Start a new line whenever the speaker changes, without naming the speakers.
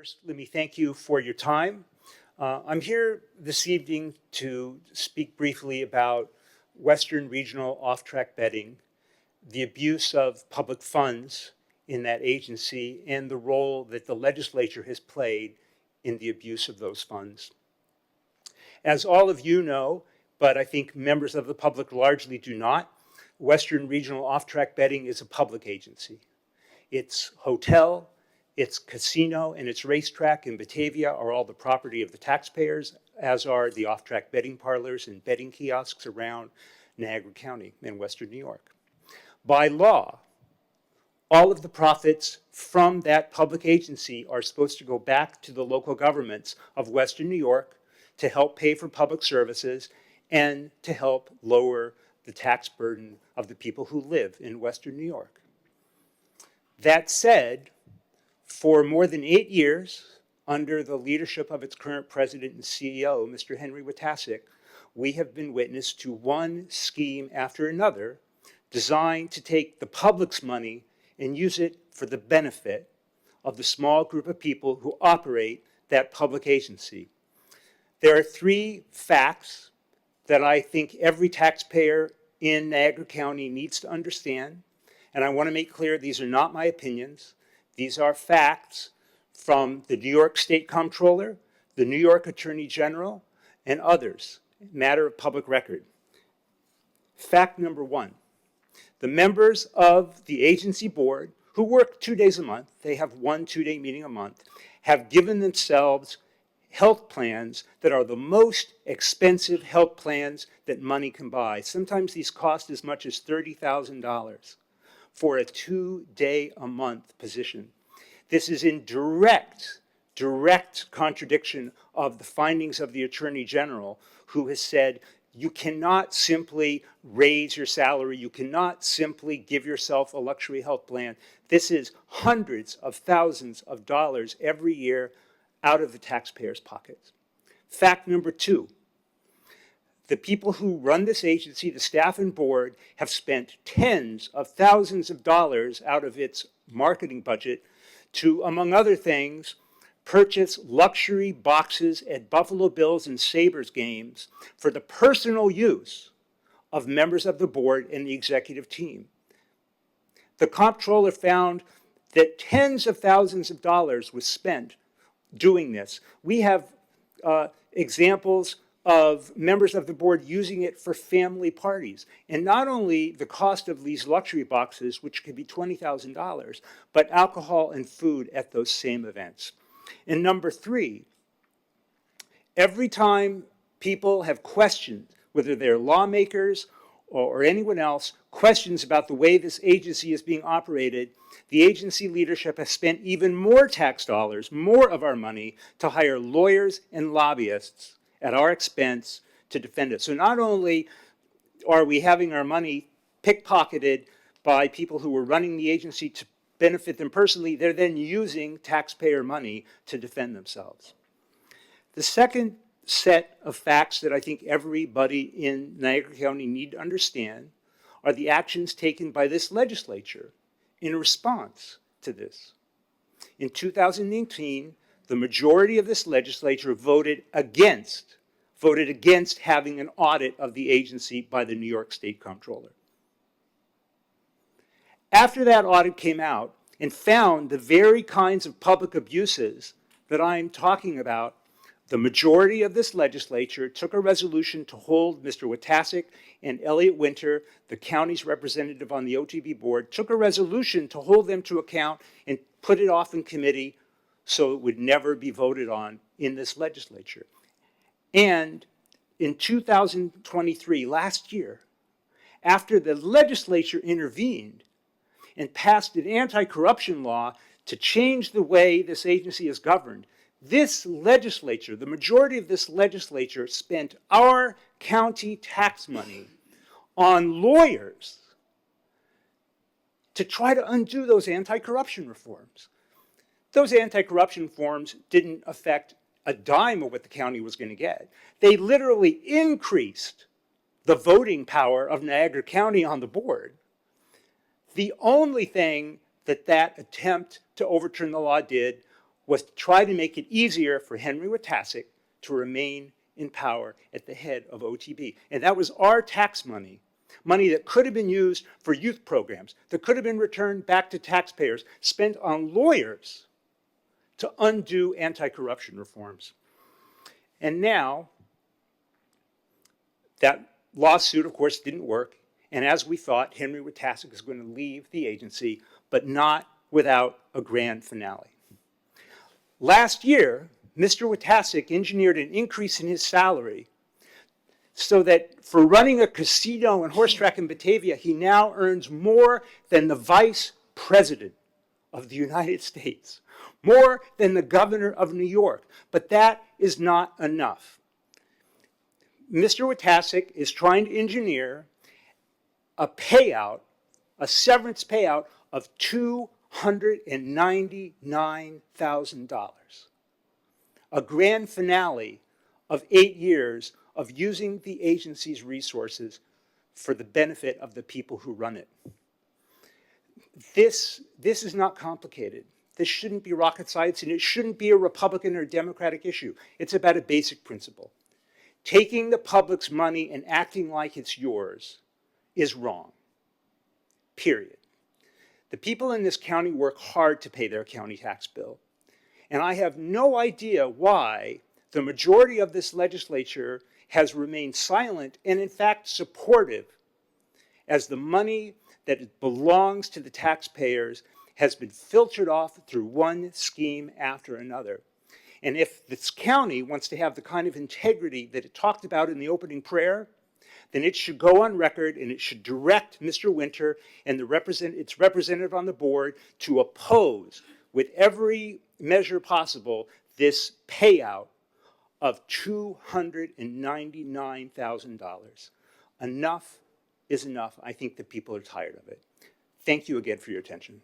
First, let me thank you for your time. I'm here this evening to speak briefly about Western regional off-track betting, the abuse of public funds in that agency, and the role that the legislature has played in the abuse of those funds. As all of you know, but I think members of the public largely do not, Western regional off-track betting is a public agency. Its hotel, its casino, and its racetrack in Batavia are all the property of the taxpayers, as are the off-track betting parlors and betting kiosks around Niagara County in Western New York. By law, all of the profits from that public agency are supposed to go back to the local governments of Western New York to help pay for public services and to help lower the tax burden of the people who live in Western New York. That said, for more than 8 years, under the leadership of its current president and CEO, Mr. Henry Witasick, we have been witness to one scheme after another designed to take the public's money and use it for the benefit of the small group of people who operate that public agency. There are 3 facts that I think every taxpayer in Niagara County needs to understand, and I want to make clear these are not my opinions. These are facts from the New York State Comptroller, the New York Attorney General, and others, matter of public record. Fact number 1, the members of the agency board, who work 2 days a month, they have 1 2-day meeting a month, have given themselves health plans that are the most expensive health plans that money can buy. Sometimes these cost as much as $30,000 for a 2-day-a-month position. This is in direct contradiction of the findings of the Attorney General, who has said you cannot simply raise your salary, you cannot simply give yourself a luxury health plan. This is hundreds of thousands of dollars every year out of the taxpayers' pockets. Fact number 2, the people who run this agency, the staff and board, have spent tens of thousands of dollars out of its marketing budget to, among other things, purchase luxury boxes at Buffalo Bills and Sabres games for the personal use of members of the board and the executive team. The comptroller found that tens of thousands of dollars was spent doing this. We have examples of members of the board using it for family parties. And not only the cost of these luxury boxes, which could be $20,000, but alcohol and food at those same events. And number 3, every time people have questioned, whether they're lawmakers or anyone else, questions about the way this agency is being operated, the agency leadership has spent even more tax dollars, more of our money, to hire lawyers and lobbyists at our expense to defend it. So not only are we having our money pickpocketed by people who are running the agency to benefit them personally, they're then using taxpayer money to defend themselves. The second set of facts that I think everybody in Niagara County need to understand are the actions taken by this legislature in response to this. In 2018, the majority of this legislature voted against having an audit of the agency by the New York State Comptroller. After that audit came out and found the very kinds of public abuses that I'm talking about, the majority of this legislature took a resolution to hold Mr. Witasick and Elliot Winter, the county's representative on the OTB board, took a resolution to hold them to account and put it off in committee so it would never be voted on in this legislature. And in 2023, last year, after the legislature intervened and passed an anti-corruption law to change the way this agency is governed, this legislature, the majority of this legislature, spent our county tax money on lawyers to try to undo those anti-corruption reforms. Those anti-corruption reforms didn't affect a dime of what the county was going to get. They literally increased the voting power of Niagara County on the board. The only thing that attempt to overturn the law did was to try to make it easier for Henry Watassic to remain in power at the head of OTB. And that was our tax money, money that could have been used for youth programs, that could have been returned back to taxpayers, spent on lawyers to undo anti-corruption reforms. And now, that lawsuit, of course, didn't work. And as we thought, Henry Watassic is going to leave the agency, but not without a grand finale. Last year, Mr. Watassic engineered an increase in his salary so that for running a casino and horse track in Batavia, he now earns more than the vice president of the United States, more than the governor of New York. But that is not enough. Mr. Watassic is trying to engineer a payout, a severance payout of $299,000. A grand finale of 8 years of using the agency's resources for the benefit of the people who run it. This is not complicated. This shouldn't be rocket science, and it shouldn't be a Republican or Democratic issue. It's about a basic principle. Taking the public's money and acting like it's yours is wrong, period. The people in this county work hard to pay their county tax bill. And I have no idea why the majority of this legislature has remained silent and, in fact, supportive as the money that belongs to the taxpayers has been filtered off through one scheme after another. And if this county wants to have the kind of integrity that it talked about in the opening prayer, then it should go on record and it should direct Mr. Winter and its representative on the board to oppose, with every measure possible, this payout of $299,000. Enough is enough. I think the people are tired of it. Thank you again for your attention.